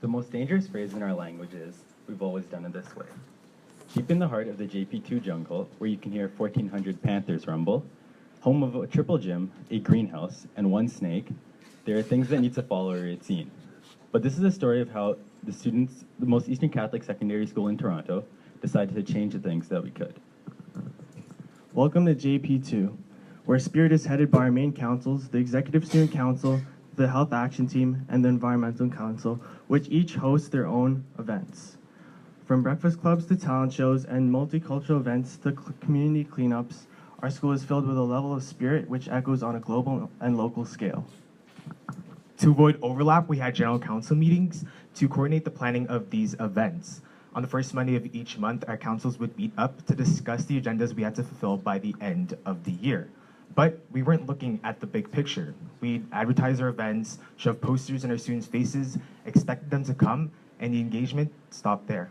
The most dangerous phrase in our language is, "We've always done it this way." Deep in the heart of the JP2 jungle, where you can hear 1,400 panthers rumble, home of a triple gym, a greenhouse, and one snake, there are things that need to follow a routine. But this is a story of how the students, the most Eastern Catholic secondary school in Toronto, decided to change the things that we could. Welcome to JP2, where Spirit is headed by our main councils, the Executive Student Council, the Health Action Team, and the Environmental Council, which each host their own events. From breakfast clubs to talent shows and multicultural events to community cleanups, our school is filled with a level of spirit which echoes on a global and local scale. To avoid overlap, we had general council meetings to coordinate the planning of these events. On the first Monday of each month, our councils would meet up to discuss the agendas we had to fulfill by the end of the year. But we weren't looking at the big picture. We'd advertise our events, shove posters in our students' faces, expect them to come, and the engagement stopped there.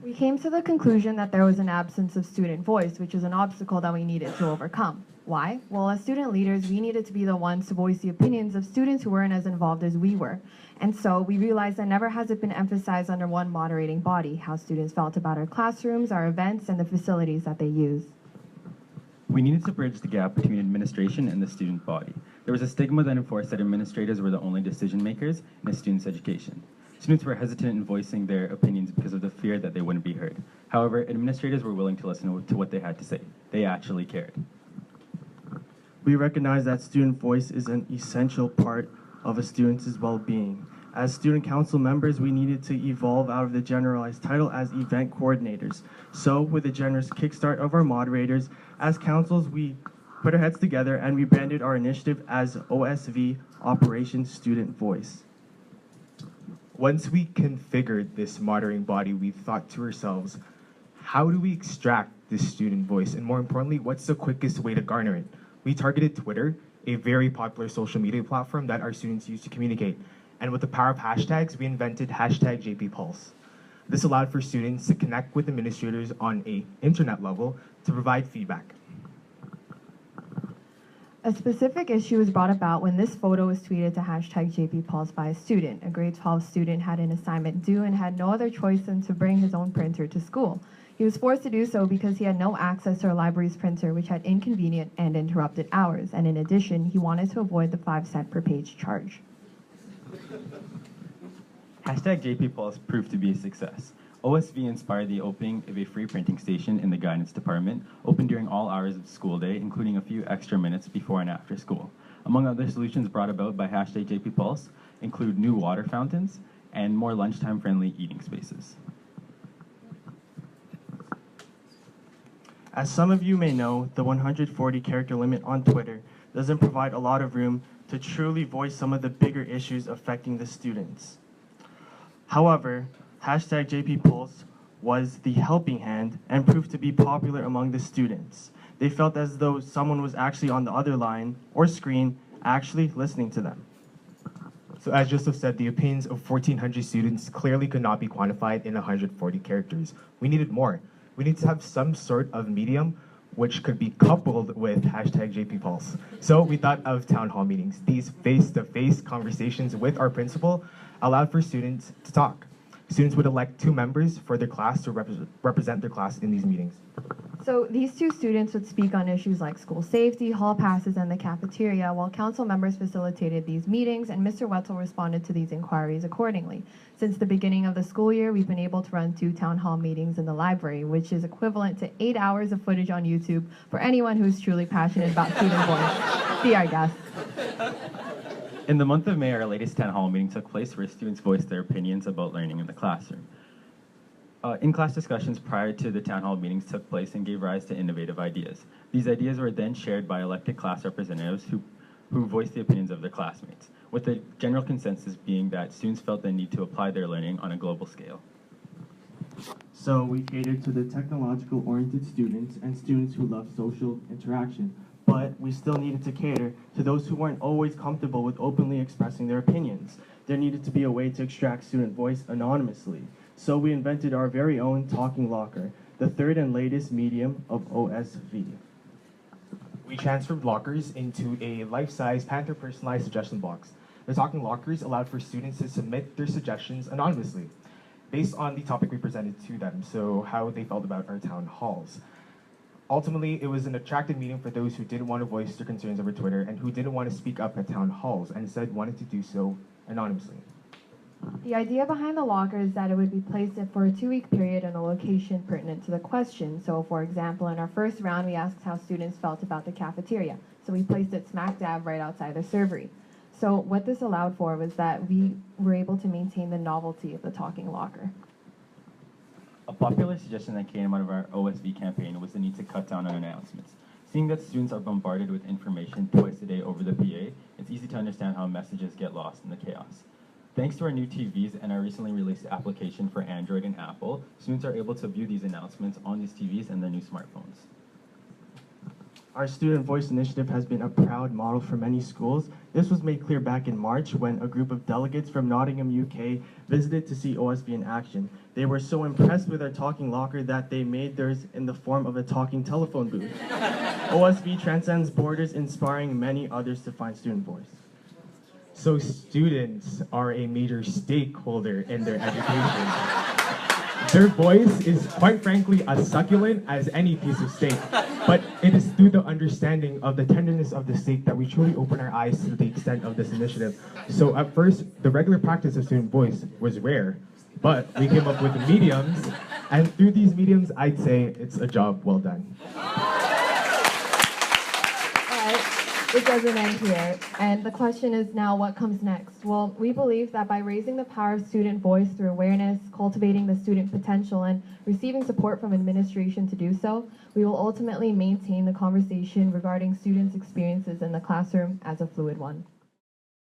We came to the conclusion that there was an absence of student voice, which was an obstacle that we needed to overcome. Why? Well, as student leaders, we needed to be the ones to voice the opinions of students who weren't as involved as we were. And so we realized that never has it been emphasized under one moderating body, how students felt about our classrooms, our events, and the facilities that they use. We needed to bridge the gap between administration and the student body. There was a stigma that enforced that administrators were the only decision makers in a student's education. Students were hesitant in voicing their opinions because of the fear that they wouldn't be heard. However, administrators were willing to listen to what they had to say. They actually cared. We recognize that student voice is an essential part of a student's well-being. As student council members, we needed to evolve out of the generalized title as event coordinators. So, with a generous kickstart of our moderators, as councils, we put our heads together and we branded our initiative as OSV, Operation Student Voice. Once we configured this moderating body, we thought to ourselves, how do we extract this student voice? And more importantly, what's the quickest way to garner it? We targeted Twitter, a very popular social media platform that our students use to communicate. And with the power of hashtags, we invented hashtag JPPulse. This allowed for students to connect with administrators on an internet level to provide feedback. A specific issue was brought about when this photo was tweeted to hashtag JPPulse by a student. A grade 12 student had an assignment due and had no other choice than to bring his own printer to school. He was forced to do so because he had no access to our library's printer, which had inconvenient and interrupted hours. And in addition, he wanted to avoid the 5 cent per page charge. Hashtag JPPulse proved to be a success. OSV inspired the opening of a free printing station in the guidance department, open during all hours of the school day, including a few extra minutes before and after school. Among other solutions brought about by hashtag JPPulse include new water fountains and more lunchtime-friendly eating spaces. As some of you may know, the 140 character limit on Twitter doesn't provide a lot of room to truly voice some of the bigger issues affecting the students. However, hashtag JPPulse was the helping hand and proved to be popular among the students. They felt as though someone was actually on the other line or screen actually listening to them. So as Joseph said, the opinions of 1,400 students clearly could not be quantified in 140 characters. We needed more. We need to have some sort of medium which could be coupled with hashtag JPPulse. So we thought of town hall meetings. These face-to-face conversations with our principal allowed for students to talk. Students would elect 2 members for their class to represent their class in these meetings. So these 2 students would speak on issues like school safety, hall passes, and the cafeteria, while council members facilitated these meetings, and Mr. Wetzel responded to these inquiries accordingly. Since the beginning of the school year, we've been able to run 2 town hall meetings in the library, which is equivalent to 8 hours of footage on YouTube for anyone who's truly passionate about student voice. Be our guest. In the month of May, our latest town hall meeting took place where students voiced their opinions about learning in the classroom. In-class discussions prior to the town hall meetings took place and gave rise to innovative ideas. These ideas were then shared by elected class representatives who voiced the opinions of their classmates, with the general consensus being that students felt the need to apply their learning on a global scale. So we catered to the technological-oriented students and students who love social interaction, but we still needed to cater to those who weren't always comfortable with openly expressing their opinions. There needed to be a way to extract student voice anonymously. So we invented our very own talking locker, the third and latest medium of OSV. We transferred lockers into a life-size Panther personalized suggestion box. The talking lockers allowed for students to submit their suggestions anonymously based on the topic we presented to them, so how they felt about our town halls. Ultimately, it was an attractive meeting for those who didn't want to voice their concerns over Twitter and who didn't want to speak up at town halls and instead wanted to do so anonymously. The idea behind the locker is that it would be placed for a 2-week period in a location pertinent to the question. So, for example, in our first round, we asked how students felt about the cafeteria. So we placed it smack dab right outside the servery. So what this allowed for was that we were able to maintain the novelty of the talking locker. A popular suggestion that came out of our OSV campaign was the need to cut down on announcements. Seeing that students are bombarded with information twice a day over the PA, it's easy to understand how messages get lost in the chaos. Thanks to our new TVs and our recently released application for Android and Apple, students are able to view these announcements on these TVs and their new smartphones. Our Student Voice Initiative has been a proud model for many schools. This was made clear back in March when a group of delegates from Nottingham, UK visited to see OSV in action. They were so impressed with our talking locker that they made theirs in the form of a talking telephone booth. OSV transcends borders, inspiring many others to find student voice. So students are a major stakeholder in their education. Their voice is, quite frankly, as succulent as any piece of steak. But it is through the understanding of the tenderness of the steak that we truly open our eyes to the extent of this initiative. So at first, the regular practice of student voice was rare, but we came up with mediums, and through these mediums, I'd say it's a job well done. It doesn't end here. And the question is now, what comes next? Well, we believe that by raising the power of student voice through awareness, cultivating the student potential, and receiving support from administration to do so, we will ultimately maintain the conversation regarding students' experiences in the classroom as a fluid one.